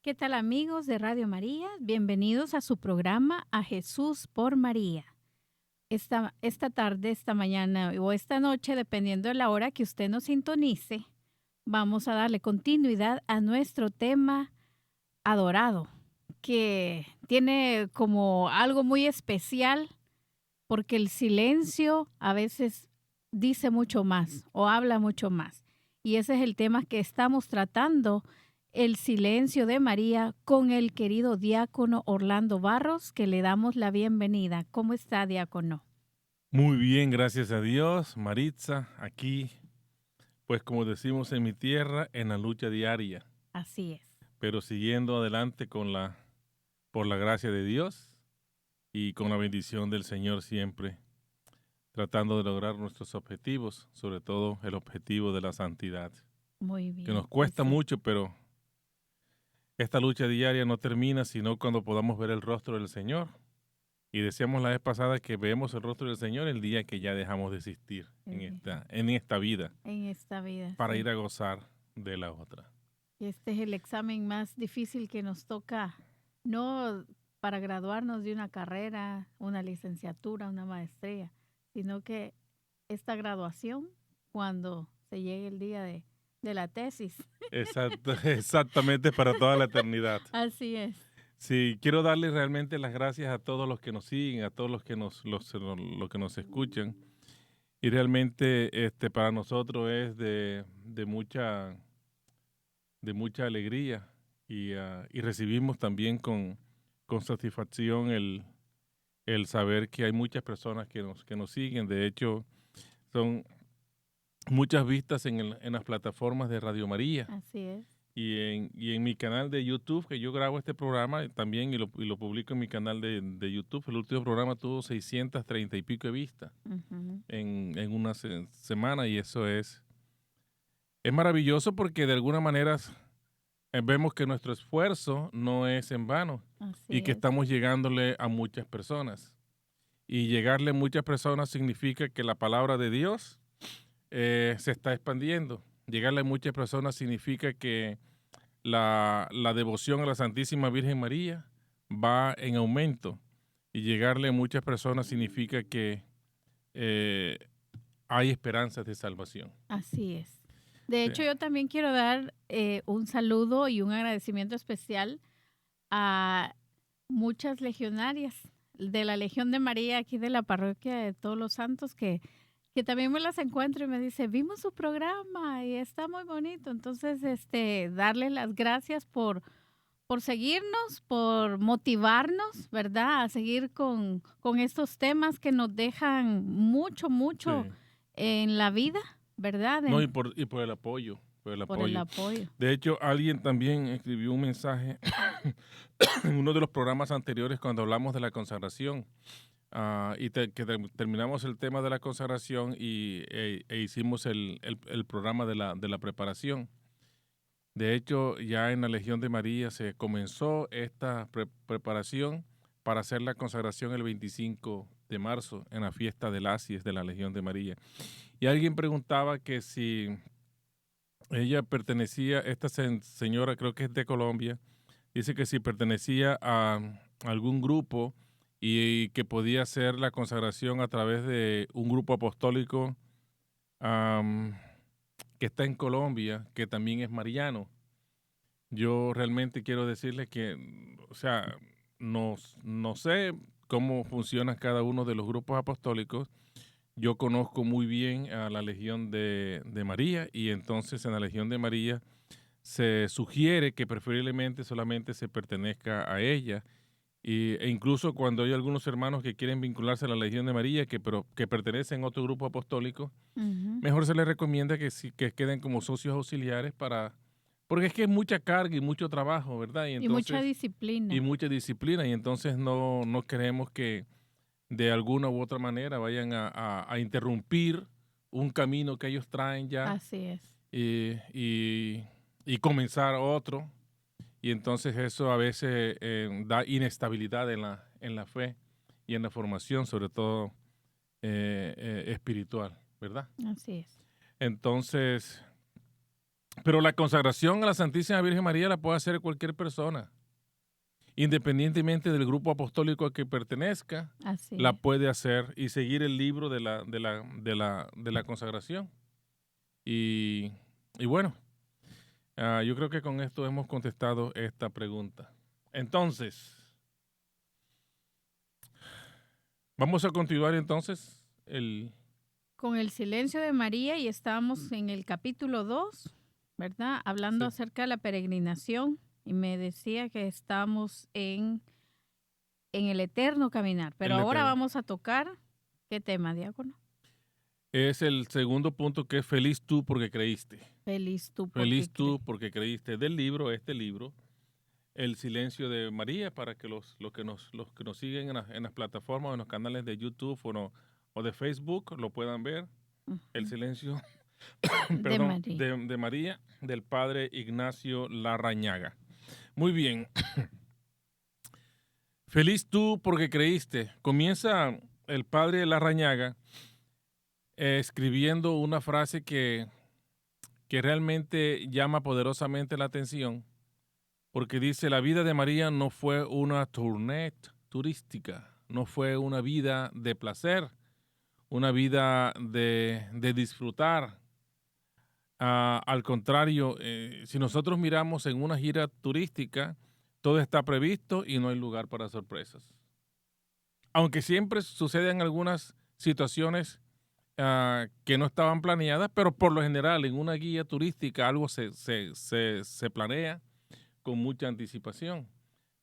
¿Qué tal amigos de Radio María? Bienvenidos a su programa A Jesús por María. Esta tarde, esta mañana o esta noche, dependiendo de la hora que usted nos sintonice, vamos a darle continuidad a nuestro tema adorado, que tiene como algo muy especial porque el silencio a veces dice mucho más o habla mucho más. Y ese es el tema que estamos tratando, el silencio de María, con el querido diácono Orlando Barros, que le damos la bienvenida. ¿Cómo está, diácono? Muy bien, gracias a Dios, Maritza, aquí, pues como decimos en mi tierra, en la lucha diaria, Así es. pero siguiendo adelante por la gracia de Dios y con la bendición del Señor siempre, tratando de lograr nuestros objetivos, sobre todo el objetivo de la santidad, Muy que nos bien, cuesta eso. mucho, pero esta lucha diaria no termina sino cuando podamos ver el rostro del Señor. Y decíamos la vez pasada que vemos el rostro del Señor el día que ya dejamos de existir El día. en esta vida, En esta vida, para sí. ir a gozar de la otra. Y este es el examen más difícil que nos toca, no para graduarnos de una carrera, una licenciatura, una maestría, sino que esta graduación cuando se llegue el día de la tesis. Exactamente para toda la eternidad. Así es. Sí, quiero darle realmente las gracias a todos los que nos siguen, a todos los que los que nos escuchan. Y realmente para nosotros es de mucha alegría y recibimos también con satisfacción el saber que hay muchas personas que nos siguen. De hecho, son muchas vistas en las plataformas de Radio María. Así es. Y en mi canal de YouTube, que yo grabo este programa también y lo publico en mi canal de YouTube. El último programa tuvo 630 y pico de vistas Ujú. en una semana, y eso es maravilloso porque de alguna manera vemos que nuestro esfuerzo no es en vano y Así que es. estamos llegándole a muchas personas. Y llegarle a muchas personas significa que la palabra de Dios se está expandiendo. Llegarle a muchas personas significa que la devoción a la Santísima Virgen María va en aumento, y llegarle a muchas personas significa que eh, hay esperanzas de salvación. Así es. De Sí. hecho, yo también quiero dar un saludo y un agradecimiento especial a muchas legionarias de la Legión de María aquí de la parroquia de Todos los Santos que también me las encuentro y me dice, vimos su programa y está muy bonito. Entonces, darles las gracias por seguirnos, por motivarnos, ¿verdad? A seguir con estos temas que nos dejan mucho, mucho Sí. en la vida, ¿verdad? No, y por el apoyo, por el Por el apoyo. apoyo. De hecho, alguien también escribió un mensaje en uno de los programas anteriores cuando hablamos de la consagración. Terminamos el tema de la consagración e hicimos el programa de la preparación. De hecho, ya en la Legión de María se comenzó esta preparación para hacer la consagración el 25 de marzo en la fiesta del Asies de la Legión de María. Y alguien preguntaba que si ella pertenecía, señora creo que es de Colombia, dice que si pertenecía a algún grupo y que podía hacer la consagración a través de un grupo apostólico am, que está en Colombia, que también es mariano. Yo realmente quiero decirle que, o sea, no sé cómo funciona cada uno de los grupos apostólicos. Yo conozco muy bien a la Legión de María, y entonces en la Legión de María se sugiere que preferiblemente solamente se pertenezca a ella. E incluso cuando hay algunos hermanos que quieren vincularse a la Legión de María, que pertenecen a otro grupo apostólico, Ujú. mejor se les recomienda que queden como socios auxiliares porque es que es mucha carga y mucho trabajo, ¿verdad? Y mucha Y disciplina. mucha disciplina, y entonces no queremos que de alguna u otra manera vayan a interrumpir un camino que ellos traen ya, Así es. y y comenzar otro. Y entonces eso a veces da inestabilidad en la fe y en la formación, sobre todo espiritual, ¿verdad? Así es. Entonces, Pero la consagración a la Santísima Virgen María la puede hacer cualquier persona, independientemente del grupo apostólico al que pertenezca, Así la es. puede hacer y seguir el libro de la consagración. Y, y bueno, yo creo que con esto hemos contestado esta pregunta. Entonces, vamos a continuar entonces Con el silencio de María y estábamos en el capítulo 2, ¿verdad? Hablando sí, acerca de la peregrinación y me decía que estamos en el eterno caminar. Pero el ahora Eterno. vamos a tocar, ¿qué tema, diácono? Es el segundo punto, que es feliz tú porque creíste. Feliz tú porque Feliz crees. tú porque creíste. Del libro, este libro, El silencio de María, para que los que nos siguen en las plataformas o en los canales de YouTube o de Facebook lo puedan ver. El Ujú. silencio, De perdón, María. de María, del padre Ignacio Larrañaga. Muy bien. Feliz tú porque creíste. Comienza el padre Larrañaga escribiendo una frase que realmente llama poderosamente la atención, porque dice: la vida de María no fue una tournée turística, no fue una vida de placer, una vida de disfrutar. Al contrario, si nosotros miramos en una gira turística, todo está previsto y no hay lugar para sorpresas. Aunque siempre suceden algunas situaciones que no estaban planeadas, pero por lo general en una guía turística algo se planea con mucha anticipación.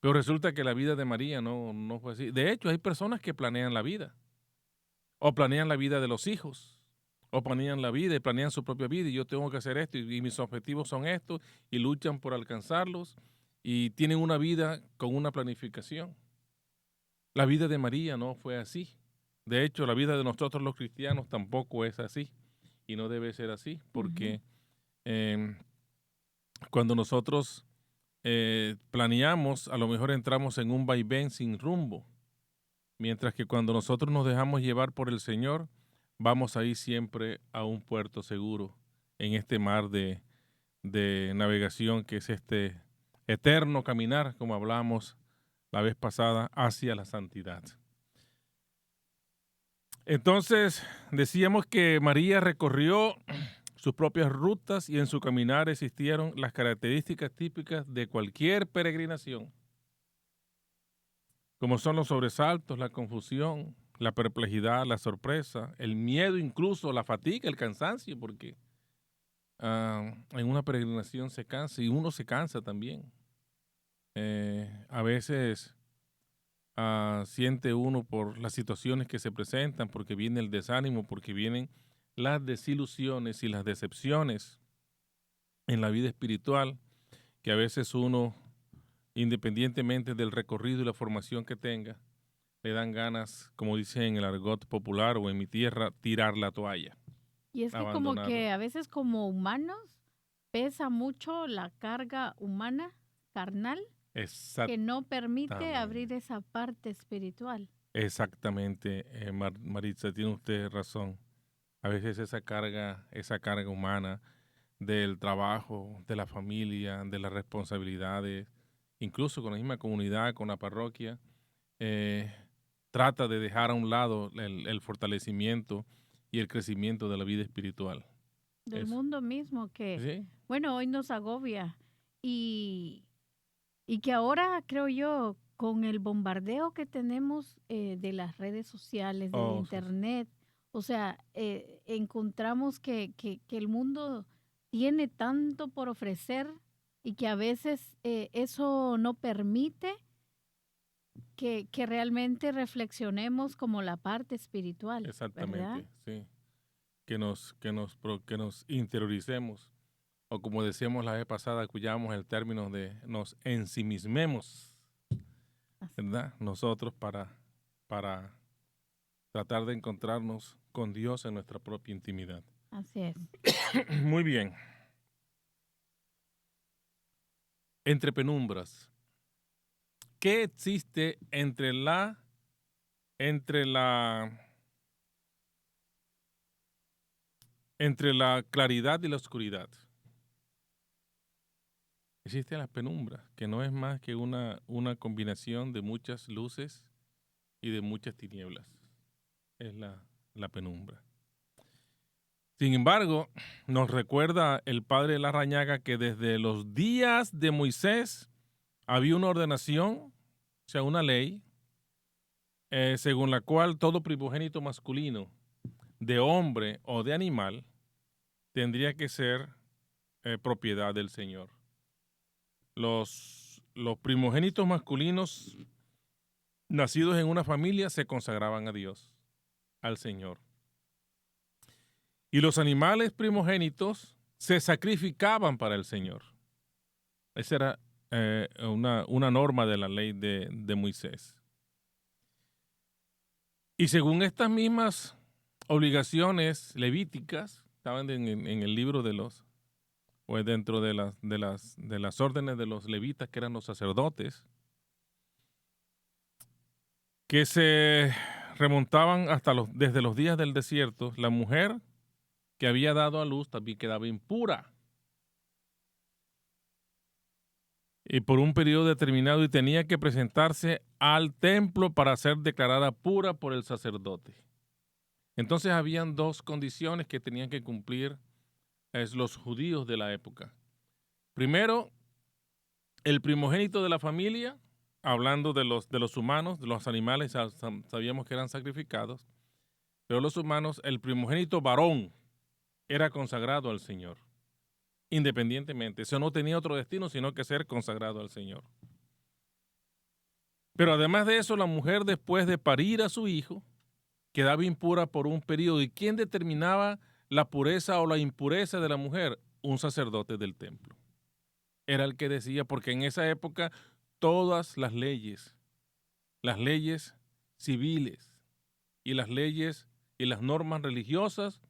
Pero resulta que la vida de María no fue así. De hecho, hay personas que planean la vida, o planean la vida de los hijos, o planean la vida y planean su propia vida, y yo tengo que hacer esto, y mis objetivos son estos, y luchan por alcanzarlos, y tienen una vida con una planificación. La vida de María no fue así. De hecho, la vida de nosotros los cristianos tampoco es así, y no debe ser así, Ujú. porque cuando nosotros planeamos, a lo mejor entramos en un vaivén sin rumbo, mientras que cuando nosotros nos dejamos llevar por el Señor, vamos a ir siempre a un puerto seguro en este mar de navegación que es este eterno caminar, como hablamos la vez pasada, hacia la santidad. Entonces, decíamos que María recorrió sus propias rutas y en su caminar existieron las características típicas de cualquier peregrinación, como son los sobresaltos, la confusión, la perplejidad, la sorpresa, el miedo, incluso la fatiga, el cansancio, porque en una peregrinación se cansa y uno se cansa también. A veces siente uno por las situaciones que se presentan, porque viene el desánimo, porque vienen las desilusiones y las decepciones en la vida espiritual, que a veces uno, independientemente del recorrido y la formación que tenga, le dan ganas, como dicen en el argot popular o en mi tierra, tirar la toalla, Y es que como abandonarlo. que a veces como humanos pesa mucho la carga humana, carnal, que no permite abrir Exactamente. esa parte espiritual. Exactamente, Maritza, tiene usted razón. A veces esa carga humana del trabajo, de la familia, de las responsabilidades, incluso con la misma comunidad, con la parroquia, eh, trata de dejar a un lado el fortalecimiento y el crecimiento de la vida espiritual. Del Eso. mundo mismo que, Sí. bueno, hoy nos agobia y, y que ahora creo yo, con el bombardeo que tenemos de las redes sociales, del Oh, sí, sí. internet, o sea, encontramos que el mundo tiene tanto por ofrecer y que a veces eso no permite que realmente reflexionemos como la parte espiritual, ¿verdad? Exactamente, sí. Que nos interioricemos, o como decíamos la vez pasada, escuchábamos el término de nos ensimismemos, Así, ¿verdad? Nosotros para tratar de encontrarnos con Dios en nuestra propia intimidad. así es. Muy bien. Entre penumbras. ¿Qué existe entre la, entre la claridad y la oscuridad? existe la penumbra, que no es más que una combinación de muchas luces y de muchas tinieblas. Es la penumbra. Sin embargo, nos recuerda el padre Larrañaga que desde los días de Moisés había una ordenación, o sea, una ley, según la cual todo primogénito masculino de hombre o de animal tendría que ser propiedad del Señor. Los primogénitos masculinos nacidos en una familia se consagraban a Dios, al Señor. Y los animales primogénitos se sacrificaban para el Señor. Esa era una norma de la ley de Moisés. Y según estas mismas obligaciones levíticas, estaban en el libro de los, o dentro de las órdenes de los levitas, que eran los sacerdotes, que se remontaban desde los días del desierto, la mujer que había dado a luz también quedaba impura. Y por un periodo determinado, y tenía que presentarse al templo para ser declarada pura por el sacerdote. Entonces habían dos condiciones que tenían que cumplir los judíos de la época. Primero, el primogénito de la familia, hablando de los humanos, de los animales, sabíamos que eran sacrificados, pero los humanos, el primogénito varón era consagrado al Señor, independientemente. Eso no tenía otro destino sino que ser consagrado al Señor. Pero además de eso, la mujer, después de parir a su hijo, quedaba impura por un periodo. ¿Y quién determinaba la pureza o la impureza de la mujer? Un sacerdote del templo. Era el que decía, porque en esa época todas las leyes civiles y las leyes y las normas religiosas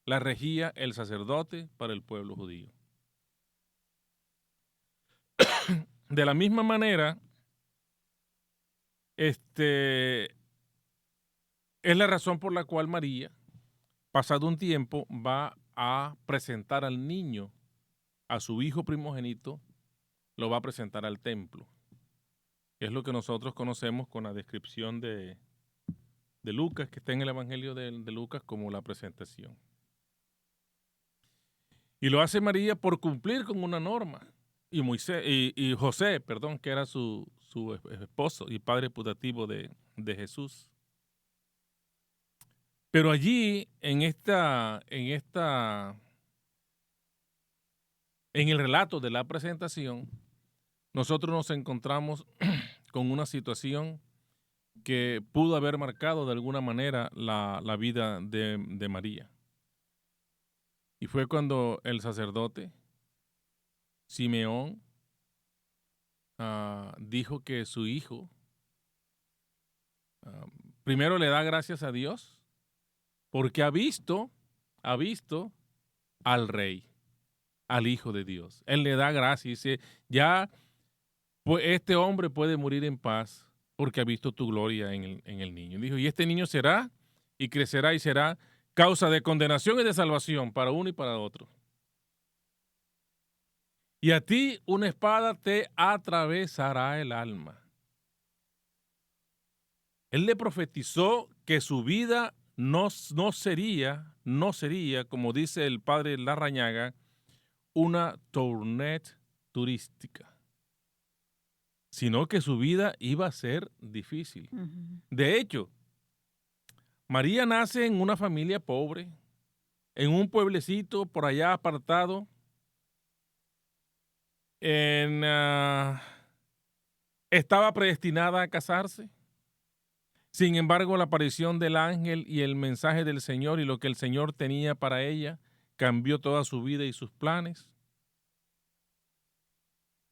las regía el sacerdote para el pueblo judío. De la misma manera, es la razón por la cual María, pasado un tiempo, va a presentar al niño, a su hijo primogénito, lo va a presentar al templo. Es lo que nosotros conocemos con la descripción de Lucas, que está en el Evangelio de Lucas, como la presentación. Y lo hace María por cumplir con una norma. Y José, que era su esposo y padre putativo de Jesús. Pero allí, en el relato de la presentación, nosotros nos encontramos con una situación que pudo haber marcado de alguna manera la vida de María. Y fue cuando el sacerdote Simeón dijo que su hijo primero le da gracias a Dios porque ha visto al rey, al Hijo de Dios. Él le da gracias y dice, ya pues, este hombre puede morir en paz porque ha visto tu gloria en el niño. Dijo, y este niño será y crecerá y será causa de condenación y de salvación para uno y para otro. Y a ti una espada te atravesará el alma. Él le profetizó que su vida no sería, como dice el padre Larrañaga, una tournette turística, sino que su vida iba a ser difícil. Uh-huh. De hecho, María nace en una familia pobre, en un pueblecito por allá apartado, estaba predestinada a casarse. Sin embargo, la aparición del ángel y el mensaje del Señor y lo que el Señor tenía para ella cambió toda su vida y sus planes.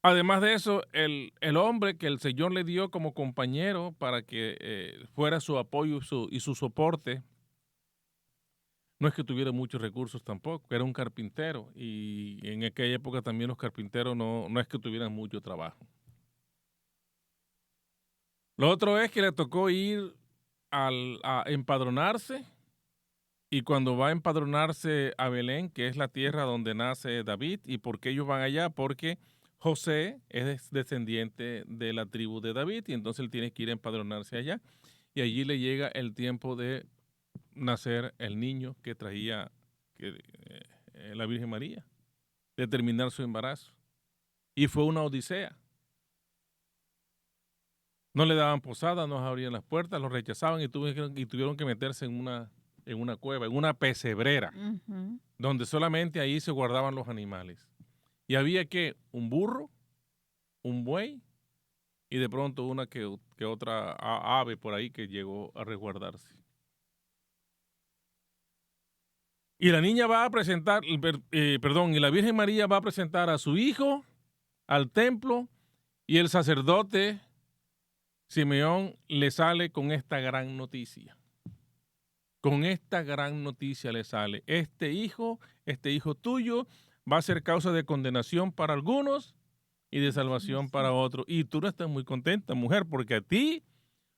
Además de eso, el hombre que el Señor le dio como compañero para que fuera su apoyo y su soporte, no es que tuviera muchos recursos tampoco, era un carpintero y en aquella época también los carpinteros no es que tuvieran mucho trabajo. Lo otro es que le tocó ir a empadronarse, y cuando va a empadronarse a Belén, que es la tierra donde nace David, ¿y por qué ellos van allá? Porque José es descendiente de la tribu de David y entonces él tiene que ir a empadronarse allá. Y allí le llega el tiempo de nacer el niño que traía la Virgen María, de terminar su embarazo. Y fue una odisea. No le daban posada, no abrían las puertas, los rechazaban y tuvieron que meterse en una cueva, en una pesebrera, donde solamente ahí se guardaban los animales. Y había que un burro, un buey y de pronto una que otra ave por ahí que llegó a resguardarse. Y la niña va a presentar, y la Virgen María va a presentar a su hijo al templo y el sacerdote Simeón le sale con esta gran noticia. Con esta gran noticia le sale, este hijo tuyo va a ser causa de condenación para algunos y de salvación para otros. Y tú no estás muy contenta, mujer, porque a ti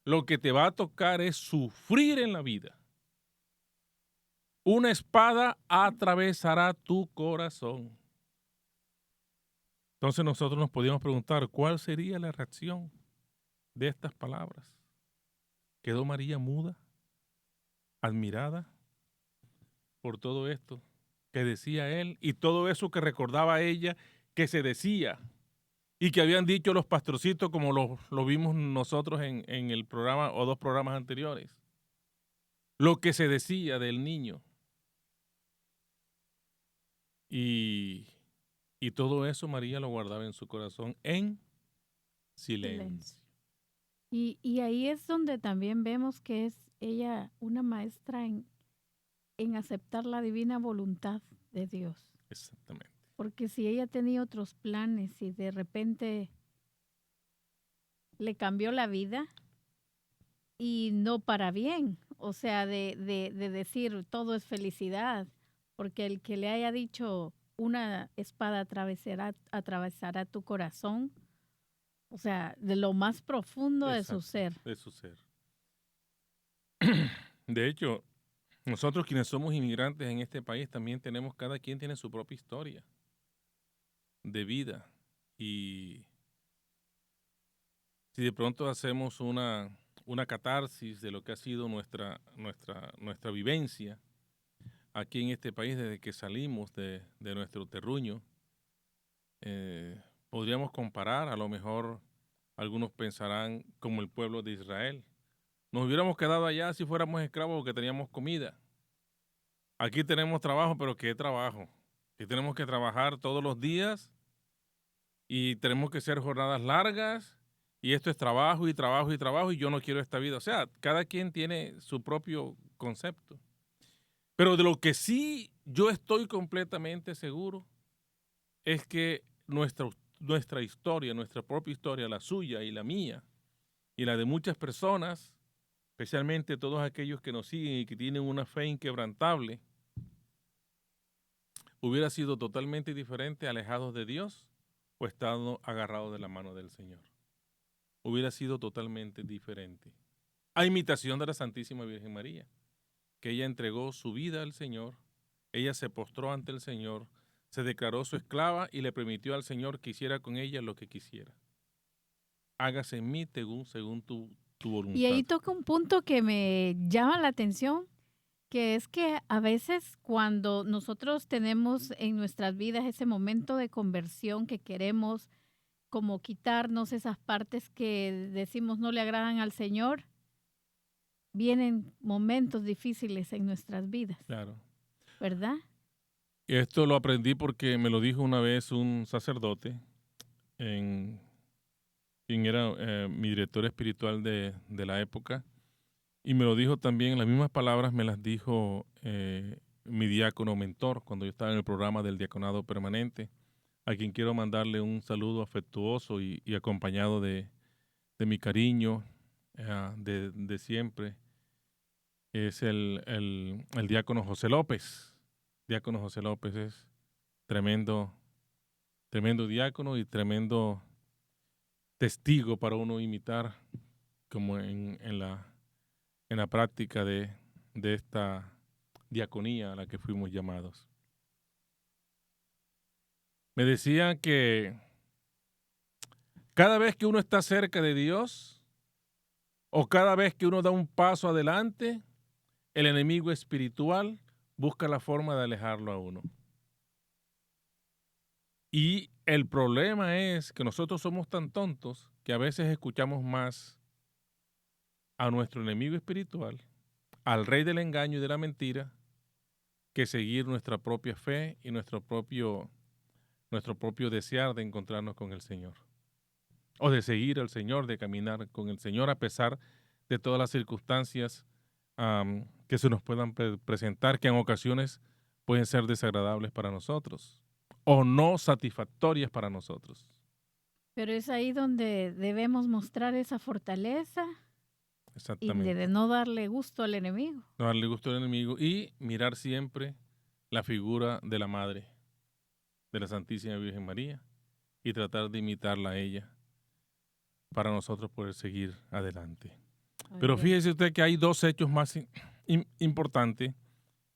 lo que te va a tocar es sufrir en la vida. Una espada atravesará tu corazón. Entonces nosotros nos podíamos preguntar, ¿cuál sería la reacción de estas palabras? ¿Quedó María muda, admirada por todo esto que decía él y todo eso que recordaba ella que se decía y que habían dicho los pastorcitos como lo vimos nosotros en el programa o 2 programas anteriores? Lo que se decía del niño. Y todo eso María lo guardaba en su corazón en silencio. Y ahí es donde también vemos que es ella una maestra en aceptar la divina voluntad de Dios. Exactamente. Porque si ella tenía otros planes y de repente le cambió la vida y no para bien, o sea, de decir todo es felicidad, porque el que le haya dicho una espada atravesará tu corazón, o sea, de lo más profundo de su ser. De su ser. De hecho, nosotros quienes somos inmigrantes en este país también tenemos, cada quien tiene su propia historia de vida. Y si de pronto hacemos una catarsis de lo que ha sido nuestra vivencia aquí en este país desde que salimos de nuestro terruño, podríamos comparar, a lo mejor algunos pensarán como el pueblo de Israel. Nos hubiéramos quedado allá si fuéramos esclavos porque teníamos comida. Aquí tenemos trabajo, pero ¿qué trabajo? Aquí tenemos que trabajar todos los días y tenemos que hacer jornadas largas y esto es trabajo y trabajo y trabajo y yo no quiero esta vida. O sea, cada quien tiene su propio concepto. Pero de lo que sí yo estoy completamente seguro es que nuestra historia, nuestra propia historia, la suya y la mía y la de muchas personas, especialmente todos aquellos que nos siguen y que tienen una fe inquebrantable, hubiera sido totalmente diferente alejados de Dios o estando agarrados de la mano del Señor. Hubiera sido totalmente diferente. A imitación de la Santísima Virgen María, que ella entregó su vida al Señor, ella se postró ante el Señor, se declaró su esclava y le permitió al Señor que hiciera con ella lo que quisiera. Hágase en mí según tu voluntad. Y ahí toca un punto que me llama la atención, que es que a veces cuando nosotros tenemos en nuestras vidas ese momento de conversión que queremos como quitarnos esas partes que decimos no le agradan al Señor, vienen momentos difíciles en nuestras vidas. Claro. ¿Verdad? Esto lo aprendí porque me lo dijo una vez un sacerdote, quien era mi director espiritual de la época, y me lo dijo también, en las mismas palabras me las dijo mi diácono mentor cuando yo estaba en el programa del diaconado permanente, a quien quiero mandarle un saludo afectuoso y acompañado de mi cariño de siempre. Es el diácono José López. Diácono José López es tremendo diácono y tremendo testigo para uno imitar como en la práctica de esta diaconía a la que fuimos llamados. Me decían que Cada vez que uno está cerca de Dios o cada vez que uno da un paso adelante, el enemigo espiritual busca la forma de alejarlo a uno. Y el problema es que nosotros somos tan tontos que a veces escuchamos más a nuestro enemigo espiritual, al rey del engaño y de la mentira, que seguir nuestra propia fe y nuestro propio desear de encontrarnos con el Señor. O de seguir al Señor, de caminar con el Señor a pesar de todas las circunstancias que se nos puedan presentar, que en ocasiones pueden ser desagradables para nosotros o no satisfactorias para nosotros. Pero es ahí donde debemos mostrar esa fortaleza y Exactamente. de no darle gusto al enemigo. No darle gusto al enemigo y mirar siempre la figura de la Madre, de la Santísima Virgen María, y tratar de imitarla a ella para nosotros poder seguir adelante. Muy Pero bien. fíjese usted que hay dos hechos más importantes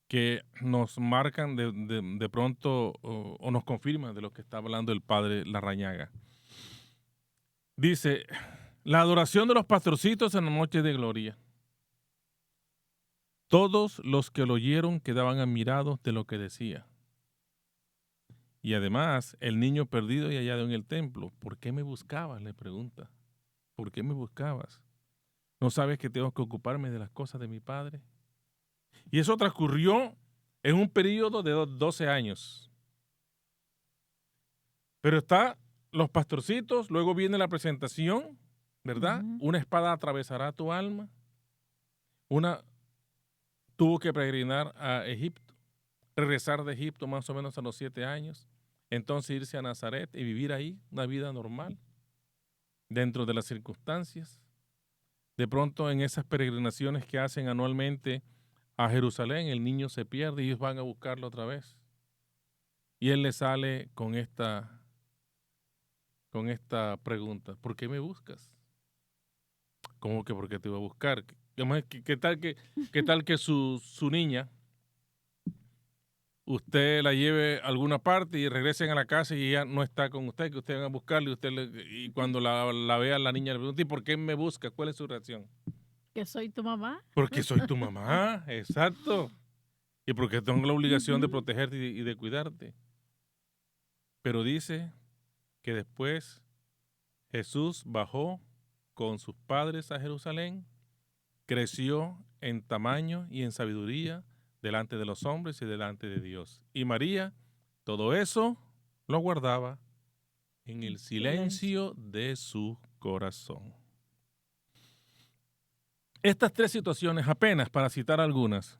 que nos marcan de pronto o nos confirman de lo que está hablando el padre Larrañaga. Dice, la adoración de los pastorcitos en la noche de gloria. Todos los que lo oyeron quedaban admirados de lo que decía. Y además, el niño perdido y hallado en el templo. ¿Por qué me buscabas?, le pregunta. ¿Por qué me buscabas? ¿No sabes que tengo que ocuparme de las cosas de mi padre? Y eso transcurrió en un periodo de 12 años. Pero está los pastorcitos, luego viene la presentación, ¿verdad? Ujú. Una espada atravesará tu alma. Tuvo que peregrinar a Egipto, regresar de Egipto más o menos a los 7 años, entonces irse a Nazaret y vivir ahí una vida normal, dentro de las circunstancias. De pronto en esas peregrinaciones que hacen anualmente a Jerusalén, el niño se pierde y ellos van a buscarlo otra vez. Y él le sale con esta pregunta, ¿por qué me buscas? ¿Cómo que por qué te voy a buscar? ¿Qué tal que su niña, usted la lleve a alguna parte y regresen a la casa y ella no está con usted, que usted va a buscarla y cuando la vea la niña le pregunta, ¿y por qué me busca? ¿Cuál es su reacción? Que soy tu mamá. Porque soy tu mamá, exacto. Y porque tengo la obligación de Ujú. protegerte y de cuidarte. Pero dice que después Jesús bajó con sus padres a Jerusalén, creció en tamaño y en sabiduría delante de los hombres y delante de Dios. Y María, todo eso lo guardaba en el silencio de su corazón. Estas tres situaciones, apenas para citar algunas,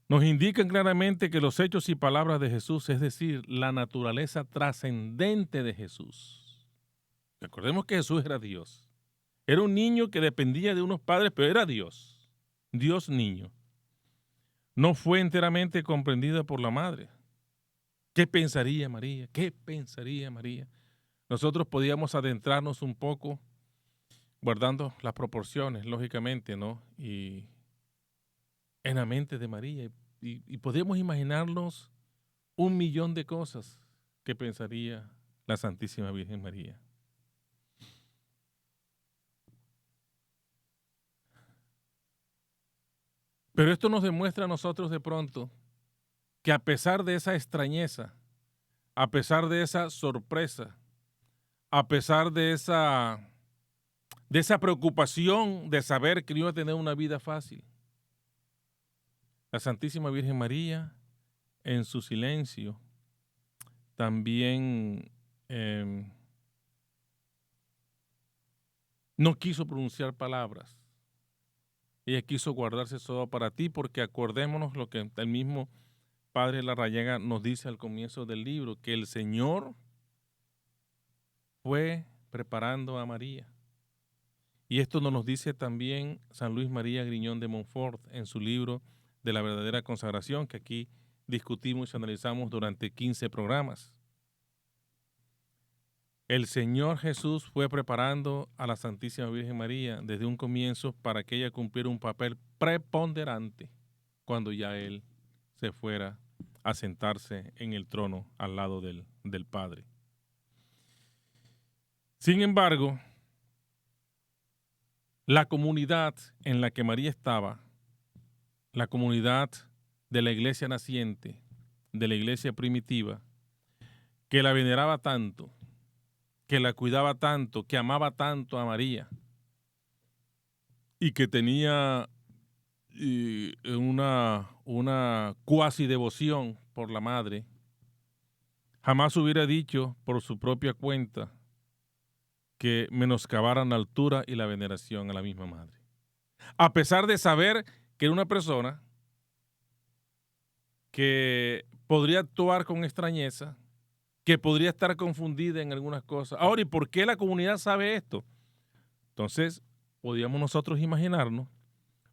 nos indican claramente que los hechos y palabras de Jesús, es decir, la naturaleza trascendente de Jesús. Recordemos que Jesús era Dios. Era un niño que dependía de unos padres, pero era Dios. Dios niño. No fue enteramente comprendida por la madre. ¿Qué pensaría María? ¿Qué pensaría María? Nosotros podíamos adentrarnos un poco, guardando las proporciones, lógicamente, ¿no? Y en la mente de María. Y podemos imaginarnos 1.000.000 de cosas que pensaría la Santísima Virgen María. Pero esto nos demuestra a nosotros de pronto que a pesar de esa extrañeza, a pesar de esa sorpresa, a pesar de esa preocupación de saber que no iba a tener una vida fácil, la Santísima Virgen María, en su silencio, también no quiso pronunciar palabras. Ella quiso guardarse todo para ti, porque acordémonos lo que el mismo Padre Larrañaga nos dice al comienzo del libro, que el Señor fue preparando a María. Y esto nos lo dice también San Luis María Griñón de Montfort en su libro de la verdadera consagración, que aquí discutimos y analizamos durante 15 programas. El Señor Jesús fue preparando a la Santísima Virgen María desde un comienzo para que ella cumpliera un papel preponderante cuando ya Él se fuera a sentarse en el trono al lado del Padre. Sin embargo, la comunidad en la que María estaba, la comunidad de la iglesia naciente, de la iglesia primitiva, que la veneraba tanto, que la cuidaba tanto, que amaba tanto a María y que tenía una cuasi devoción por la madre, jamás hubiera dicho por su propia cuenta que menoscabaran la altura y la veneración a la misma madre. A pesar de saber que era una persona que podría actuar con extrañeza, que podría estar confundida en algunas cosas. Ahora, ¿y por qué la comunidad sabe esto? Entonces, podíamos nosotros imaginarnos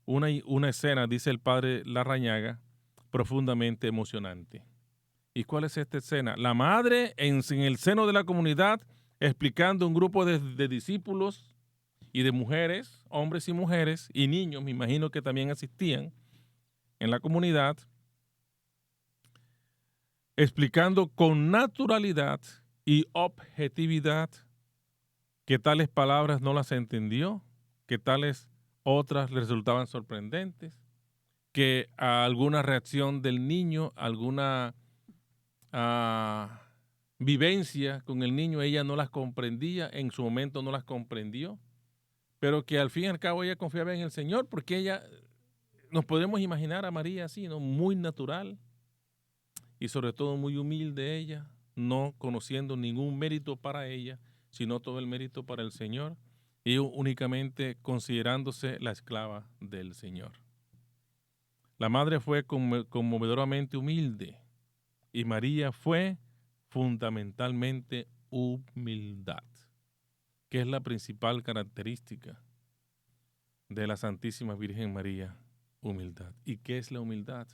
una escena, dice el padre Larrañaga, profundamente emocionante. ¿Y cuál es esta escena? La madre en el seno de la comunidad explicando a un grupo de discípulos y de mujeres, hombres y mujeres, y niños, me imagino que también asistían en la comunidad, explicando con naturalidad y objetividad que tales palabras no las entendió, que tales otras le resultaban sorprendentes, que alguna reacción del niño, alguna vivencia con el niño, ella no las comprendía, en su momento no las comprendió, pero que al fin y al cabo ella confiaba en el Señor, porque ella, nos podemos imaginar a María así, ¿no? Muy natural y sobre todo muy humilde ella, no conociendo ningún mérito para ella, sino todo el mérito para el Señor, y únicamente considerándose la esclava del Señor. La madre fue conmovedoramente humilde y María fue fundamentalmente humildad, que es la principal característica de la Santísima Virgen María, humildad. ¿Y qué es la humildad?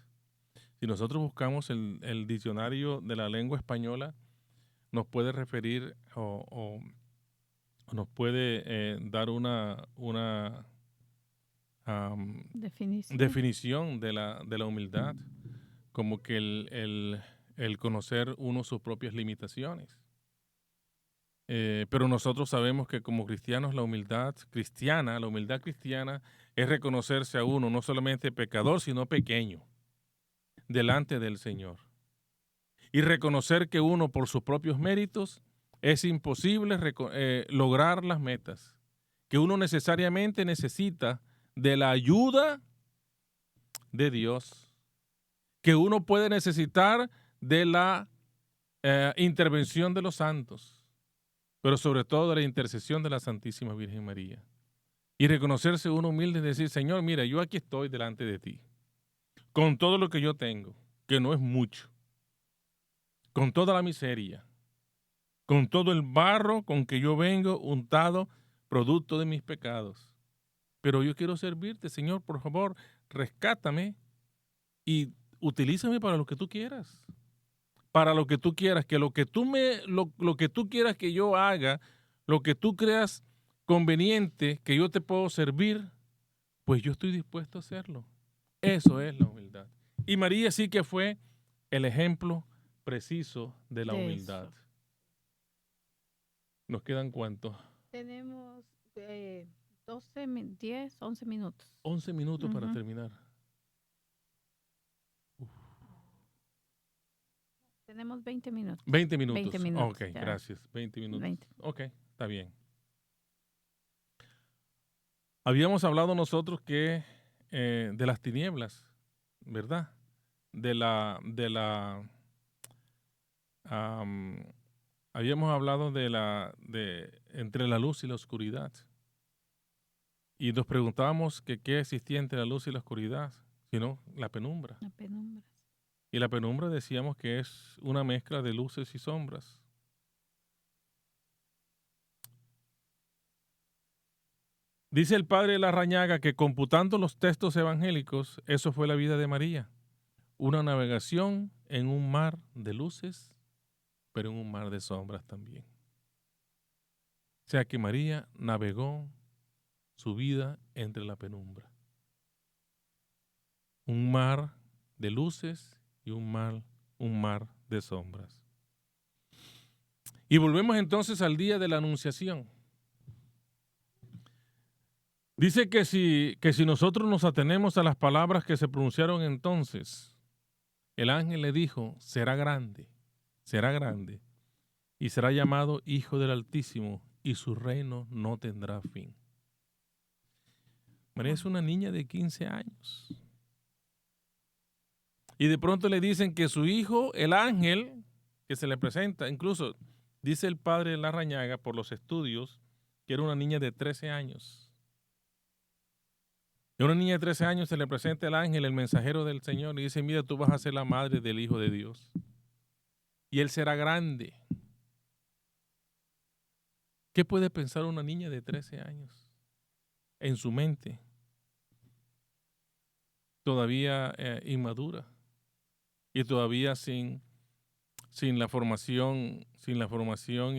Si nosotros buscamos el diccionario de la lengua española, nos puede referir o nos puede dar una definición de la humildad, como que el conocer uno sus propias limitaciones. Pero nosotros sabemos que como cristianos la humildad cristiana es reconocerse a uno no solamente pecador, sino pequeño delante del Señor. Y reconocer que uno por sus propios méritos es imposible lograr las metas, que uno necesariamente necesita de la ayuda de Dios, que uno puede necesitar de la intervención de los santos, pero sobre todo de la intercesión de la Santísima Virgen María. Y reconocerse uno humilde y decir, Señor, mira, yo aquí estoy delante de ti, con todo lo que yo tengo, que no es mucho, con toda la miseria, con todo el barro con que yo vengo untado, producto de mis pecados. Pero yo quiero servirte, Señor, por favor, rescátame y utilízame para lo que tú quieras. Para lo que tú quieras, que lo que tú quieras que yo haga, lo que tú creas conveniente, que yo te puedo servir, pues yo estoy dispuesto a hacerlo. Eso es la humildad. Y María sí que fue el ejemplo preciso de la humildad. Eso. ¿Nos quedan cuántos? Tenemos 12, 10, 11 minutos. 11 minutos para terminar. Tenemos 20 minutos. 20 minutos. 20 minutos. Ok, ya. Gracias. 20 minutos. 20. Ok, está bien. Habíamos hablado nosotros que de las tinieblas, ¿verdad? Habíamos hablado de entre la luz y la oscuridad. Y nos preguntábamos que qué existía entre la luz y la oscuridad, sino la penumbra. La penumbra. Y la penumbra decíamos que es una mezcla de luces y sombras. Dice el padre Larrañaga que computando los textos evangélicos, eso fue la vida de María. Una navegación en un mar de luces, pero en un mar de sombras también. O sea que María navegó su vida entre la penumbra. Un mar de luces y un mar de sombras. Y volvemos entonces al día de la Anunciación. Dice que si nosotros nos atenemos a las palabras que se pronunciaron entonces, el ángel le dijo, será grande, y será llamado Hijo del Altísimo, y su reino no tendrá fin. María es una niña de 15 años. Y de pronto le dicen que su hijo, el ángel, que se le presenta, incluso dice el padre Larrañaga por los estudios, que era una niña de 13 años. Y a una niña de 13 años se le presenta el ángel, el mensajero del Señor, y dice, mira, tú vas a ser la madre del Hijo de Dios. Y él será grande. ¿Qué puede pensar una niña de 13 años en su mente? Todavía inmadura y todavía sin la formación y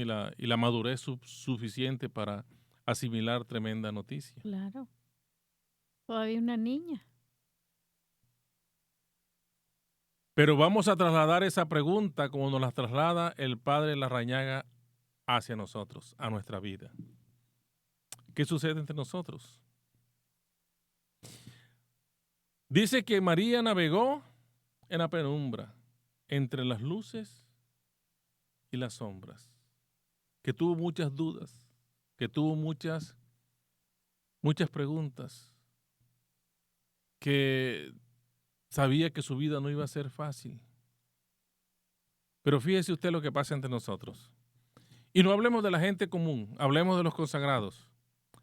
la madurez suficiente para asimilar tremenda noticia. Claro. Todavía una niña. Pero vamos a trasladar esa pregunta como nos la traslada el padre Larrañaga hacia nosotros, a nuestra vida. ¿Qué sucede entre nosotros? Dice que María navegó en la penumbra, entre las luces y las sombras, que tuvo muchas dudas, que tuvo muchas preguntas, que sabía que su vida no iba a ser fácil. Pero fíjese usted lo que pasa entre nosotros. Y no hablemos de la gente común, hablemos de los consagrados,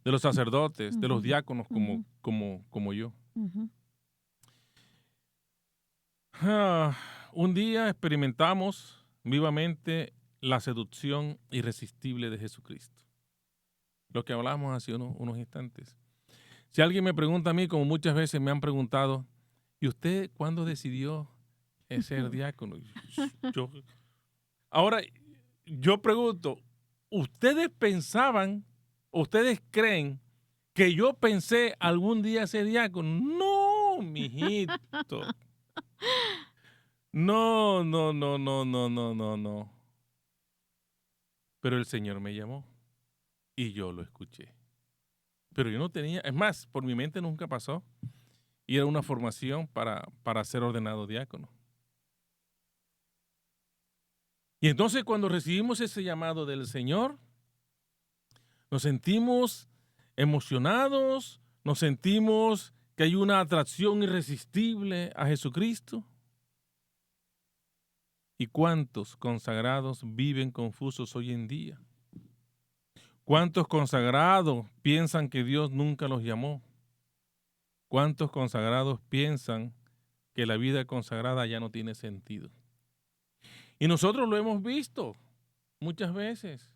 de los sacerdotes, de los diáconos como yo. Un día experimentamos vivamente la seducción irresistible de Jesucristo. Lo que hablábamos hace unos instantes. Si alguien me pregunta a mí, como muchas veces me han preguntado, ¿y usted cuándo decidió ser diácono? Ahora, yo pregunto, ¿ustedes creen que yo pensé algún día ser diácono? No, mijito. No. Pero el Señor me llamó y yo lo escuché. Pero yo no tenía, es más, por mi mente nunca pasó. Y era una formación para ser ordenado diácono. Y entonces cuando recibimos ese llamado del Señor, nos sentimos emocionados, nos sentimos que hay una atracción irresistible a Jesucristo. ¿Y cuántos consagrados viven confusos hoy en día? ¿Cuántos consagrados piensan que Dios nunca los llamó? ¿Cuántos consagrados piensan que la vida consagrada ya no tiene sentido? Y nosotros lo hemos visto muchas veces.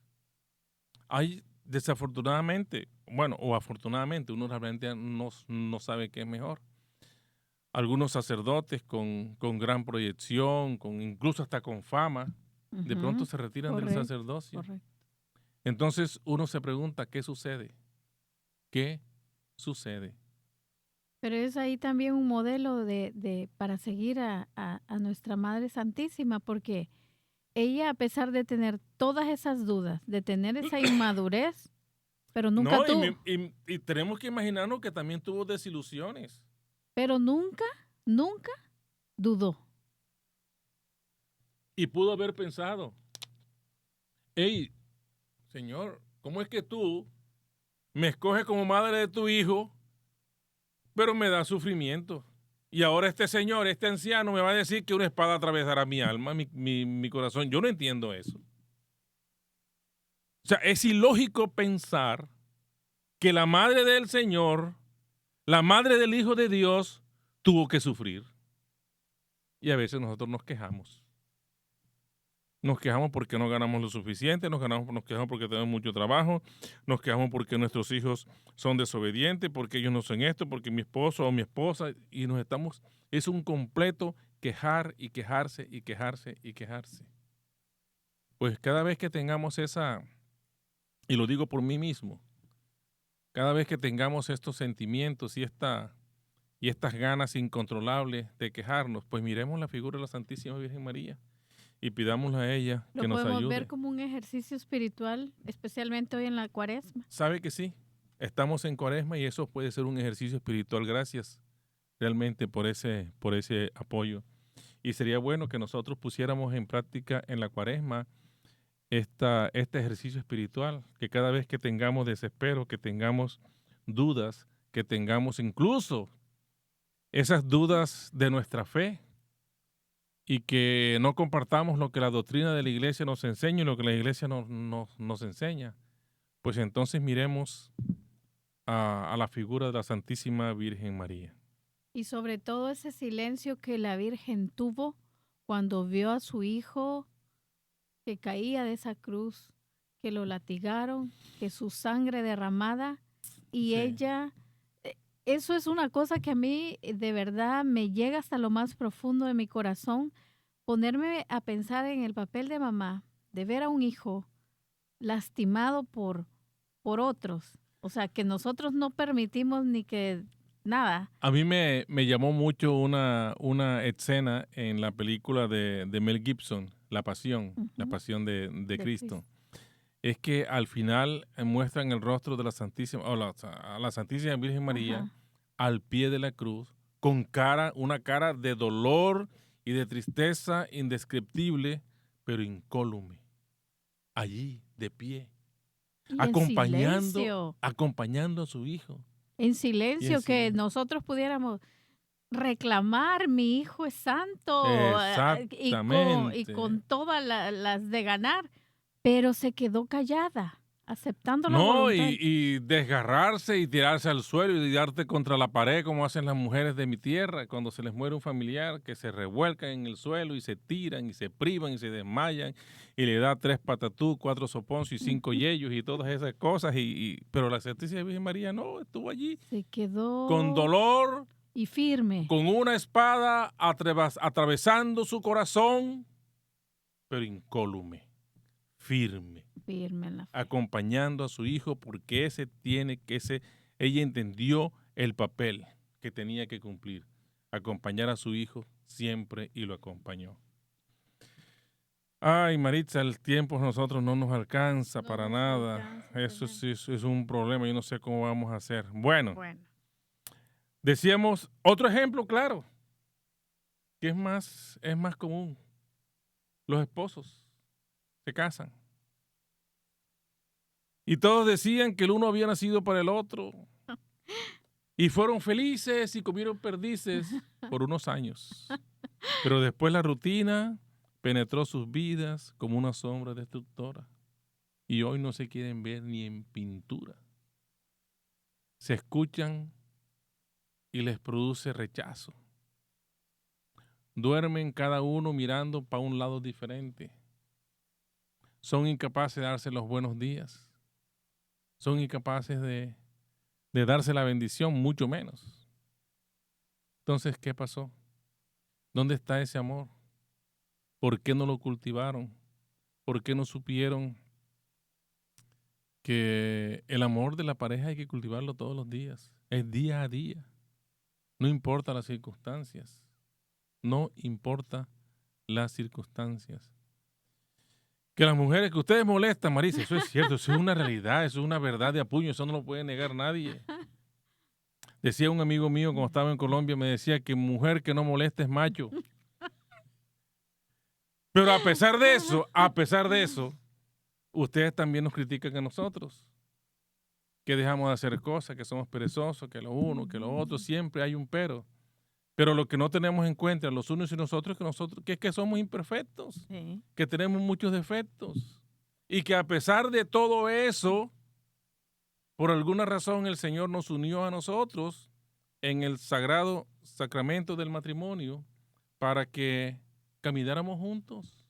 Hay desafortunadamente, bueno, o afortunadamente, uno realmente no sabe qué es mejor. Algunos sacerdotes con gran proyección, incluso hasta con fama, de pronto se retiran del sacerdocio. Correcto. Entonces uno se pregunta, ¿qué sucede? ¿Qué sucede? Pero es ahí también un modelo para seguir a nuestra Madre Santísima, porque ella, a pesar de tener todas esas dudas, de tener esa inmadurez, pero nunca tuvo. Y tenemos que imaginarnos que también tuvo desilusiones. Pero nunca dudó. Y pudo haber pensado, hey, Señor, ¿cómo es que tú me escoges como madre de tu hijo, pero me da sufrimiento? Y ahora este señor, este anciano, me va a decir que una espada atravesará mi alma, mi corazón. Yo no entiendo eso. O sea, es ilógico pensar que la madre del Señor, la madre del Hijo de Dios, tuvo que sufrir. Y a veces nosotros nos quejamos. Nos quejamos porque no ganamos lo suficiente, nos quejamos porque tenemos mucho trabajo, nos quejamos porque nuestros hijos son desobedientes, porque ellos no son esto, porque mi esposo o mi esposa, y es un completo quejar y quejarse y quejarse y quejarse. Pues cada vez que tengamos y lo digo por mí mismo, cada vez que tengamos estos sentimientos y estas ganas incontrolables de quejarnos, pues miremos la figura de la Santísima Virgen María, y pidámosle a ella Lo que nos podemos ver ayude. como un ejercicio espiritual, especialmente hoy en la Cuaresma. ¿Sabe que sí? Estamos en Cuaresma y eso puede ser un ejercicio espiritual. Gracias realmente por ese apoyo. Y sería bueno que nosotros pusiéramos en práctica en la Cuaresma este ejercicio espiritual, que cada vez que tengamos desespero, que tengamos dudas, que tengamos incluso esas dudas de nuestra fe y que no compartamos lo que la doctrina de la iglesia nos enseña y lo que la iglesia nos enseña, pues entonces miremos a la figura de la Santísima Virgen María. Y sobre todo ese silencio que la Virgen tuvo cuando vio a su hijo que caía de esa cruz, que lo latigaron, que su sangre derramada, y Sí. ella, eso es una cosa que a mí de verdad me llega hasta lo más profundo de mi corazón, ponerme a pensar en el papel de mamá, de ver a un hijo lastimado por otros, o sea, que nosotros no permitimos ni que nada. A mí me llamó mucho una escena en la película de Mel Gibson, La Ujú, Pasión de de Cristo. Cristo. Es que al final muestran el rostro de la Santísima, a la Santísima Virgen María Ajá. al pie de la cruz, con una cara de dolor y de tristeza indescriptible, pero incólume, allí, de pie, Y acompañando a su hijo. en Y en silencio, que silencio. nosotros pudiéramos reclamar, mi hijo es santo, y Exactamente. con todas las de ganar, pero se quedó callada, aceptando la No, voluntad. y desgarrarse y tirarse al suelo y darte contra la pared como hacen las mujeres de mi tierra cuando se les muere un familiar, que se revuelcan en el suelo y se tiran y se privan y se desmayan y le da 3 patatús, 4 soponcios y 5 Ujú. yeyos y todas esas cosas. Pero la Santísima Virgen María no, estuvo allí Se con quedó dolor, y firme, con una espada atravesando su corazón, pero incólume, firme, firme en la fe. acompañando a su hijo porque ella entendió el papel que tenía que cumplir, acompañar a su hijo siempre y lo acompañó. Ay, Maritza, el tiempo a nosotros no nos alcanza No para nos nada. alcanza, Eso tremendo. sí es un problema, yo no sé cómo vamos a hacer. Bueno, Bueno, decíamos otro ejemplo, claro, que es más común. Los esposos se casan. Y todos decían que el uno había nacido para el otro. Y fueron felices y comieron perdices por unos años. Pero después la rutina penetró sus vidas como una sombra destructora. Y hoy no se quieren ver ni en pintura. Se escuchan y les produce rechazo. Duermen cada uno mirando para un lado diferente. Son incapaces de darse los buenos días. Son incapaces de darse la bendición, mucho menos. Entonces, ¿qué pasó? ¿Dónde está ese amor? ¿Por qué no lo cultivaron? ¿Por qué no supieron que el amor de la pareja hay que cultivarlo todos los días? Es día a día. No importa las circunstancias. No importa las circunstancias. Que las mujeres que ustedes molestan, Marisa, eso es cierto, eso es una realidad, eso es una verdad de a puño, eso no lo puede negar nadie. Decía un amigo mío cuando estaba en Colombia, me decía que mujer que no molesta es macho. Pero a pesar de eso, ustedes también nos critican a nosotros, que dejamos de hacer cosas, que somos perezosos, que lo uno, que lo otro, siempre hay un pero. Pero lo que no tenemos en cuenta los unos y nosotros, que es que somos imperfectos, sí. que tenemos muchos defectos. Y que a pesar de todo eso, por alguna razón el Señor nos unió a nosotros en el sagrado sacramento del matrimonio para que camináramos juntos,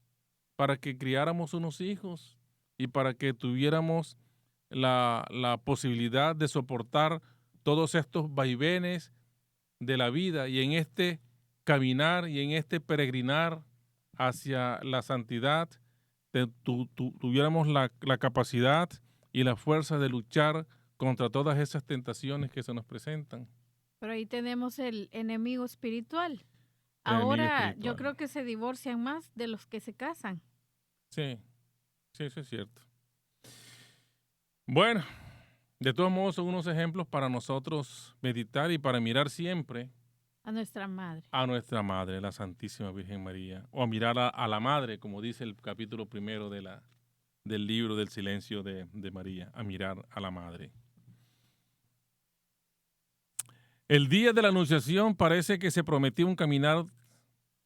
para que criáramos unos hijos y para que tuviéramos la posibilidad de soportar todos estos vaivenes de la vida y en este caminar y en este peregrinar hacia la santidad, tuviéramos la capacidad y la fuerza de luchar contra todas esas tentaciones que se nos presentan. Pero ahí tenemos el enemigo espiritual, enemigo Ahora yo espiritual. creo que se divorcian más de los que se casan. Sí, sí, eso es cierto. Bueno, de todos modos son unos ejemplos para nosotros meditar y para mirar siempre A nuestra madre. a nuestra Madre, la Santísima Virgen María, o a mirar a la Madre, como dice el capítulo primero del libro del silencio de María, a mirar a la Madre. El día de la Anunciación parece que se prometió un caminar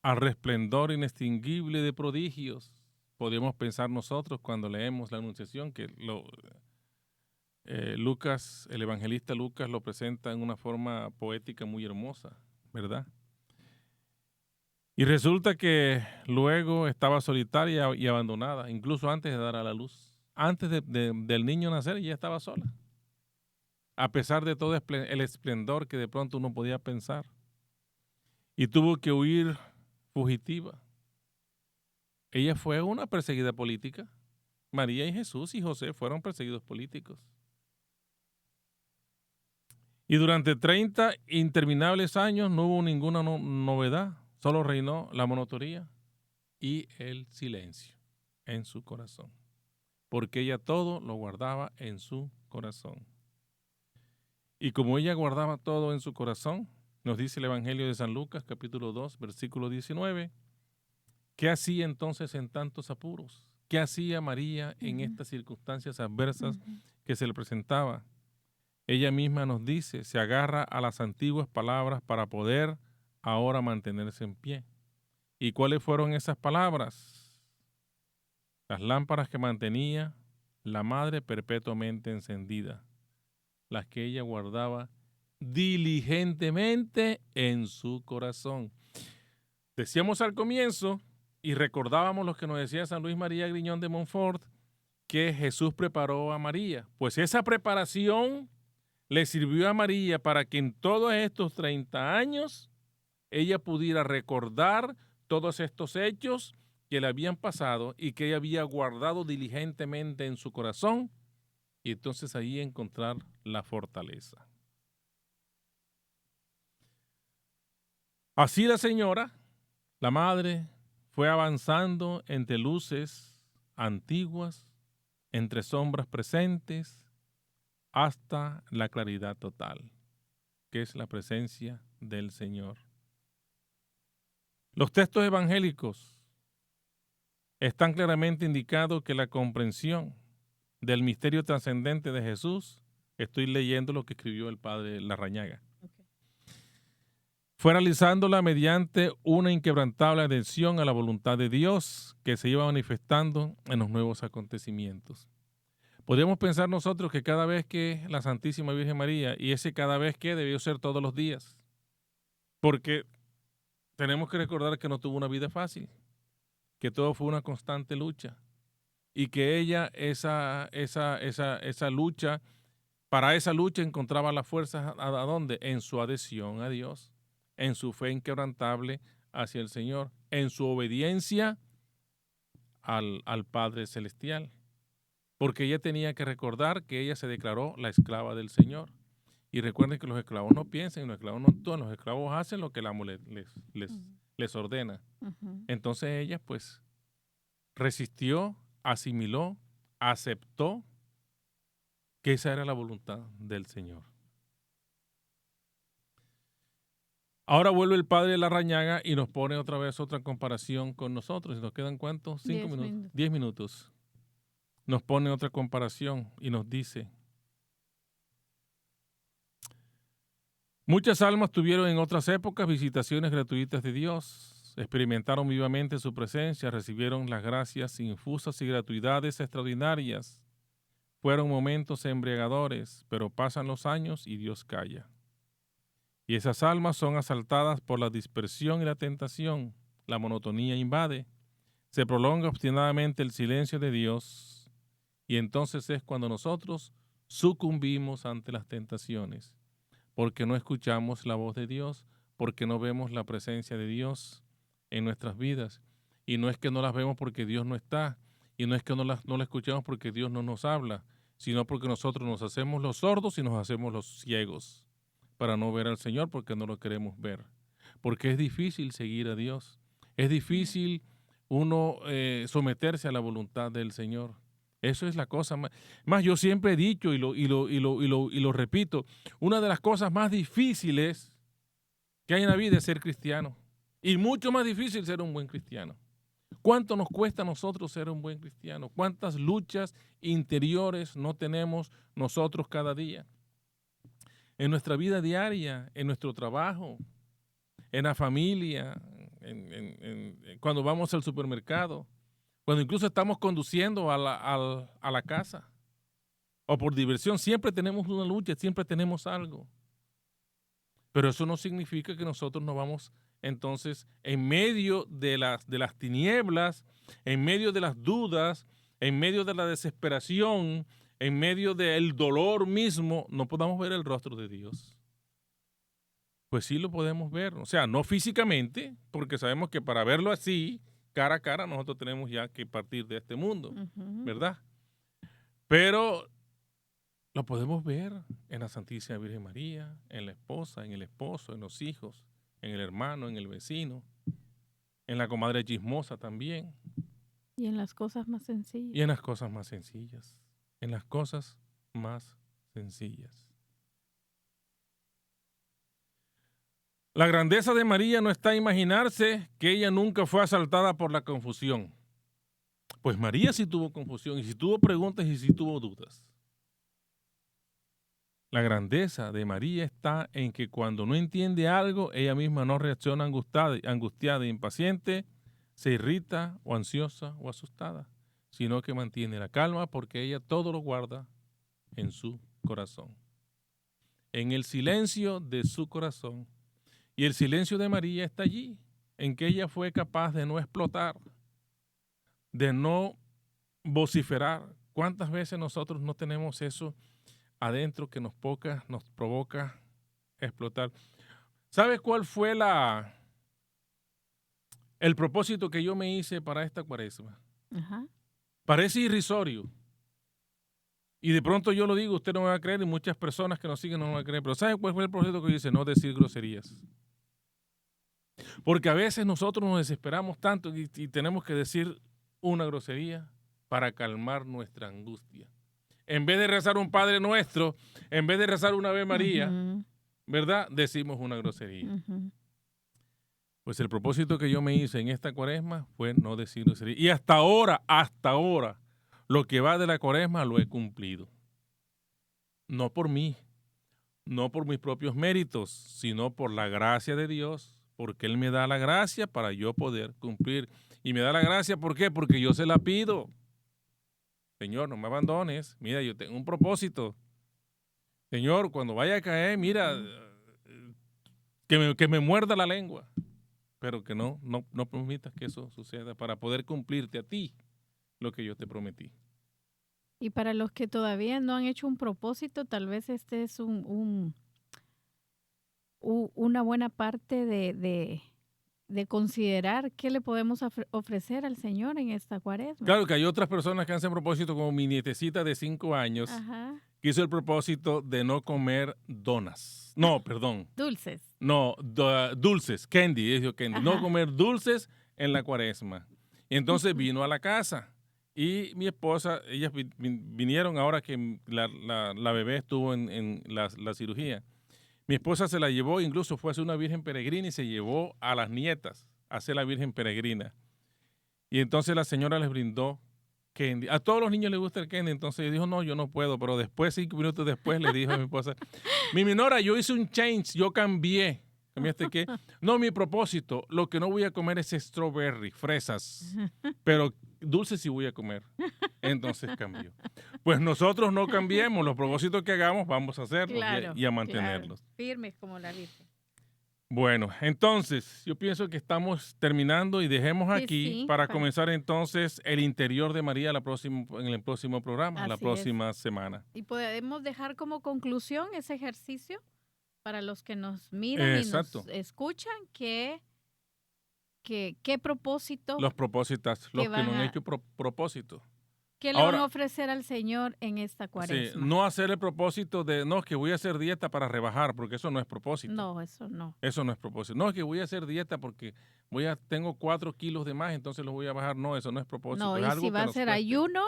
al resplendor inextinguible de prodigios. Podemos pensar nosotros cuando leemos la Anunciación que Lucas, el evangelista Lucas, lo presenta en una forma poética muy hermosa, ¿verdad? Y resulta que luego estaba solitaria y abandonada, incluso antes de dar a la luz. Antes del niño nacer, ella estaba sola. A pesar de todo el esplendor que de pronto uno podía pensar. Y tuvo que huir fugitiva. Ella fue una perseguida política. María y Jesús y José fueron perseguidos políticos. Y durante 30 interminables años no hubo ninguna novedad. Solo reinó la monotonía y el silencio en su corazón. Porque ella todo lo guardaba en su corazón. Y como ella guardaba todo en su corazón, nos dice el Evangelio de San Lucas, capítulo 2, versículo 19, ¿qué hacía entonces en tantos apuros? ¿Qué hacía María en estas circunstancias adversas que se le presentaba? Ella misma nos dice, se agarra a las antiguas palabras para poder ahora mantenerse en pie. ¿Y cuáles fueron esas palabras? Las lámparas que mantenía la madre perpetuamente encendida, las que ella guardaba diligentemente en su corazón. Decíamos al comienzo y recordábamos lo que nos decía San Luis María Griñón de Montfort, que Jesús preparó a María. Pues esa preparación le sirvió a María para que en todos estos 30 años ella pudiera recordar todos estos hechos que le habían pasado y que ella había guardado diligentemente en su corazón, y entonces ahí encontrar la fortaleza. Así la señora, la madre, fue avanzando entre luces antiguas, entre sombras presentes, hasta la claridad total, que es la presencia del Señor. Los textos evangélicos están claramente indicados que la comprensión del misterio trascendente de Jesús, estoy leyendo lo que escribió el padre Larrañaga, fue realizándola mediante una inquebrantable adhesión a la voluntad de Dios que se iba manifestando en los nuevos acontecimientos. Podríamos pensar nosotros que cada vez que la Santísima Virgen María, y ese cada vez que debió ser todos los días, porque tenemos que recordar que no tuvo una vida fácil, que todo fue una constante lucha, y que ella esa lucha, para esa lucha encontraba las fuerzas ¿a dónde? En su adhesión a Dios, en su fe inquebrantable hacia el Señor, en su obediencia al Padre Celestial. Porque ella tenía que recordar que ella se declaró la esclava del Señor. Y recuerden que los esclavos no piensan, los esclavos no actúan, los esclavos hacen lo que el amo les ordena. Entonces ella pues resistió, asimiló, aceptó que esa era la voluntad del Señor. Ahora vuelve el padre Larrañaga y nos pone otra vez otra comparación con nosotros. ¿Y nos quedan cuántos? 5 minutos. 10 minutos. Nos pone otra comparación y nos dice: muchas almas tuvieron en otras épocas visitaciones gratuitas de Dios, experimentaron vivamente su presencia, recibieron las gracias infusas y gratuidades extraordinarias. Fueron momentos embriagadores, pero pasan los años y Dios calla. Y esas almas son asaltadas por la dispersión y la tentación. La monotonía invade. Se prolonga obstinadamente el silencio de Dios. Y entonces es cuando nosotros sucumbimos ante las tentaciones. Porque no escuchamos la voz de Dios. Porque no vemos la presencia de Dios en nuestras vidas. Y no es que no las vemos porque Dios no está. Y no es que no la escuchamos porque Dios no nos habla. Sino porque nosotros nos hacemos los sordos y nos hacemos los ciegos para no ver al Señor porque no lo queremos ver. porque es difícil seguir a Dios. Es difícil uno someterse a la voluntad del Señor. Eso es la cosa más yo siempre he dicho y lo repito, una de las cosas más difíciles que hay en la vida es ser cristiano. Y mucho más difícil ser un buen cristiano. ¿Cuánto nos cuesta a nosotros ser un buen cristiano? ¿Cuántas luchas interiores no tenemos nosotros cada día? En nuestra vida diaria, en nuestro trabajo, en la familia, cuando vamos al supermercado, cuando incluso estamos conduciendo a la casa o por diversión, siempre tenemos una lucha, siempre tenemos algo. Pero eso no significa que nosotros no vamos entonces en medio de las tinieblas, en medio de las dudas, en medio de la desesperación, en medio del dolor mismo, no podamos ver el rostro de Dios. Pues sí lo podemos ver, o sea, no físicamente, porque sabemos que para verlo así, cara a cara, nosotros tenemos ya que partir de este mundo, ¿verdad? Pero lo podemos ver en la Santísima Virgen María, en la esposa, en el esposo, en los hijos, en el hermano, en el vecino, en la comadre chismosa también. Y en las cosas más sencillas. Y en las cosas más sencillas. En las cosas más sencillas. La grandeza de María no está a imaginarse que ella nunca fue asaltada por la confusión. Pues María sí tuvo confusión, y sí tuvo preguntas, y sí tuvo dudas. La grandeza de María está en que cuando no entiende algo, ella misma no reacciona angustiada e impaciente, se irrita o ansiosa o asustada, sino que mantiene la calma porque ella todo lo guarda en su corazón. En el silencio de su corazón. Y el silencio de María está allí, en que ella fue capaz de no explotar, de no vociferar. ¿Cuántas veces nosotros no tenemos eso adentro que nos provoca explotar? ¿Sabes cuál fue el propósito que yo me hice para esta cuaresma? Ajá. Parece irrisorio. Y de pronto yo lo digo, usted no me va a creer, y muchas personas que nos siguen no me van a creer. Pero ¿sabe cuál fue el propósito que yo hice? No decir groserías. Porque a veces nosotros nos desesperamos tanto y tenemos que decir una grosería para calmar nuestra angustia. En vez de rezar un Padre Nuestro, en vez de rezar una Ave María, ¿verdad? Decimos una grosería. Pues el propósito que yo me hice en esta cuaresma fue no decir grosería. Y hasta ahora, lo que va de la cuaresma lo he cumplido. No por mí, no por mis propios méritos, sino por la gracia de Dios, porque Él me da la gracia para yo poder cumplir. Y me da la gracia, ¿por qué? Porque yo se la pido. Señor, no me abandones. Mira, yo tengo un propósito. Señor, cuando vaya a caer, mira, que me muerda la lengua. Pero que no permitas que eso suceda para poder cumplirte a ti lo que yo te prometí. Y para los que todavía no han hecho un propósito, tal vez este es una buena parte de considerar qué le podemos ofrecer al Señor en esta cuaresma. Claro que hay otras personas que hacen propósito, como mi nietecita de 5 años, que hizo el propósito de no comer donas. No, perdón. Dulces. No, dulces, candy, dijo candy. No comer dulces en la cuaresma. Y entonces vino a la casa. Y mi esposa, ellas vinieron ahora que la bebé estuvo en la cirugía. Mi esposa se la llevó, incluso fue a hacer una virgen peregrina y se llevó a las nietas a hacer la virgen peregrina. Y entonces la señora les brindó candy. A todos los niños les gusta el candy, entonces dijo, no, yo no puedo. Pero después, 5 minutos después, le dijo a mi esposa, mi minora, yo hice un change, yo cambié. ¿Cambiaste qué? No, mi propósito, lo que no voy a comer es strawberry, fresas, pero dulces sí voy a comer. Entonces cambió. Pues nosotros no cambiemos, los propósitos que hagamos vamos a hacerlos, claro, y a mantenerlos. Claro. Firmes como la Virgen. Bueno, entonces yo pienso que estamos terminando y dejemos aquí para comenzar entonces el interior de María en el próximo programa, la próxima semana. Y podemos dejar como conclusión ese ejercicio para los que nos miran y nos escuchan, ¿qué propósito? Los propósitos, los que no han hecho propósito. ¿Qué le van Ahora, a ofrecer al Señor en esta sí, cuaresma? no hacer el propósito de, no, que voy a hacer dieta para rebajar, porque eso no es propósito. No, eso no. Eso no es propósito. No, es que voy a hacer dieta porque tengo 4 kilos de más, entonces los voy a bajar. No, eso no es propósito. No, Es y si algo va que a nos ser cueste. ayuno,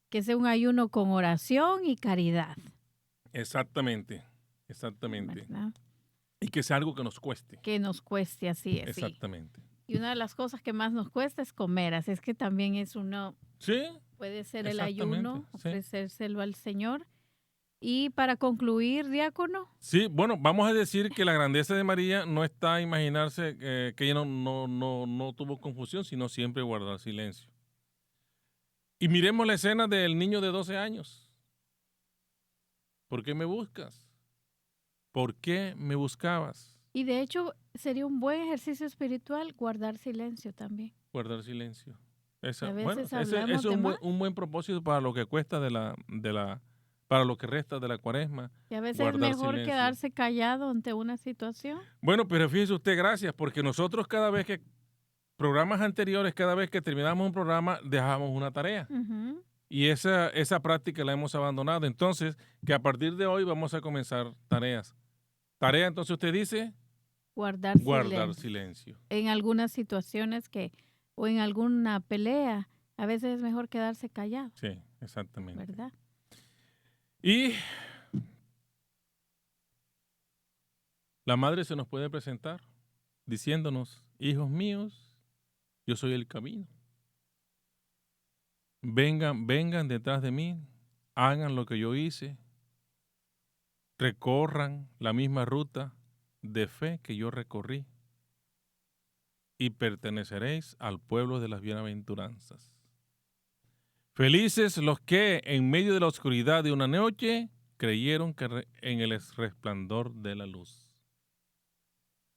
que sea un ayuno con oración y caridad, Exactamente, exactamente. ¿verdad? Y que sea algo que nos cueste. Que nos cueste, así es, sí. Exactamente. Y una de las cosas que más nos cuesta es comer, así es que también es uno, Sí, puede ser el exactamente. ayuno, Sí. ofrecérselo al Señor. Y para concluir, diácono, Sí, bueno, vamos a decir que la grandeza de María no está a imaginarse que ella no tuvo confusión, sino siempre guardar silencio. Y miremos la escena del niño de 12 años. ¿Por qué me buscas? ¿Por qué me buscabas? y de hecho sería un buen ejercicio espiritual guardar silencio también. Guardar silencio. A Bueno, veces ese hablamos es de más un buen propósito para lo que cuesta para lo que resta de la cuaresma, y a veces es guardar mejor silencio. quedarse callado ante una situación. Bueno, pero fíjese usted, gracias, porque nosotros programas anteriores, cada vez que terminamos un programa, dejamos una tarea. Ujú. Y esa práctica la hemos abandonado. Entonces, que a partir de hoy vamos a comenzar tareas. Tarea, entonces usted dice, Guardar guardar silencio. silencio. En algunas situaciones o en alguna pelea, a veces es mejor quedarse callado, Sí, exactamente. ¿verdad? Y la madre se nos puede presentar diciéndonos, hijos míos, yo soy el camino. Vengan detrás de mí, hagan lo que yo hice, recorran la misma ruta de fe que yo recorrí y perteneceréis al pueblo de las bienaventuranzas. Felices los que en medio de la oscuridad de una noche creyeron en el resplandor de la luz.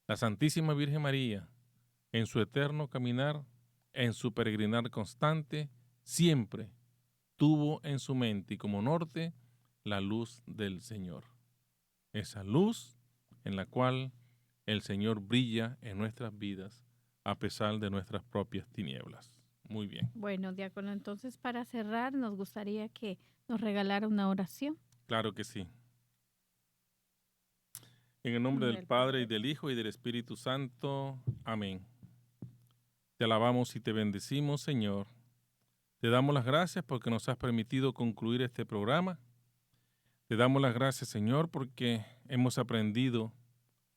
La Santísima Virgen María, en su eterno caminar, en su peregrinar constante, siempre tuvo en su mente y como norte la luz del Señor. Esa luz en la cual el Señor brilla en nuestras vidas a pesar de nuestras propias tinieblas. Muy bien. Bueno, diácono, entonces para cerrar nos gustaría que nos regalara una oración. Claro que sí. En el nombre del Padre y del Hijo y del Espíritu Santo. Amén. Te alabamos y te bendecimos, Señor. Te damos las gracias porque nos has permitido concluir este programa. Te damos las gracias, Señor, porque hemos aprendido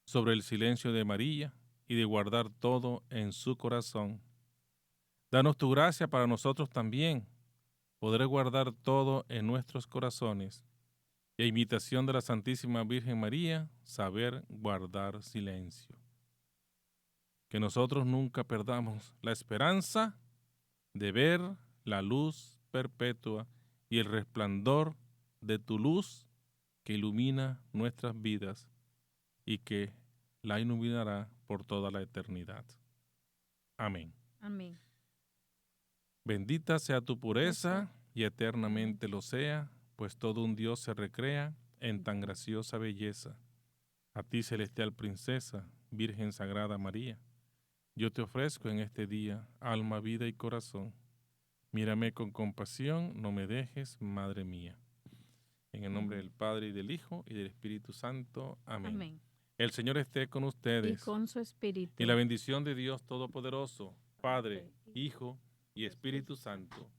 sobre el silencio de María y de guardar todo en su corazón. Danos tu gracia para nosotros también, poder guardar todo en nuestros corazones. Y a imitación de la Santísima Virgen María, saber guardar silencio. Que nosotros nunca perdamos la esperanza de ver la luz perpetua y el resplandor de tu luz que ilumina nuestras vidas y que la iluminará por toda la eternidad. Amén. Amén. Bendita sea tu pureza y eternamente lo sea, pues todo un Dios se recrea en tan graciosa belleza. A ti, celestial princesa, Virgen Sagrada María, yo te ofrezco en este día alma, vida y corazón. Mírame con compasión, no me dejes, Madre mía. En el nombre del Padre y del Hijo y del Espíritu Santo. Amén. Amén. El Señor esté con Y ustedes. con su espíritu. Y la bendición de Dios Todopoderoso, Padre, Hijo y Espíritu Santo,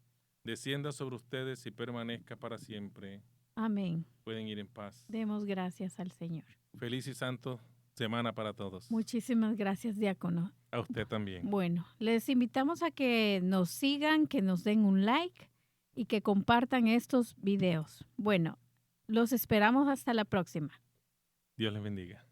descienda sobre ustedes y permanezca para siempre. Amén. Pueden ir en paz. Demos gracias al Señor. Feliz y santo semana para todos. Muchísimas gracias, diácono. A usted también. Bueno, les invitamos a que nos sigan, que nos den un like y que compartan estos videos. Bueno, los esperamos hasta la próxima. Dios les bendiga.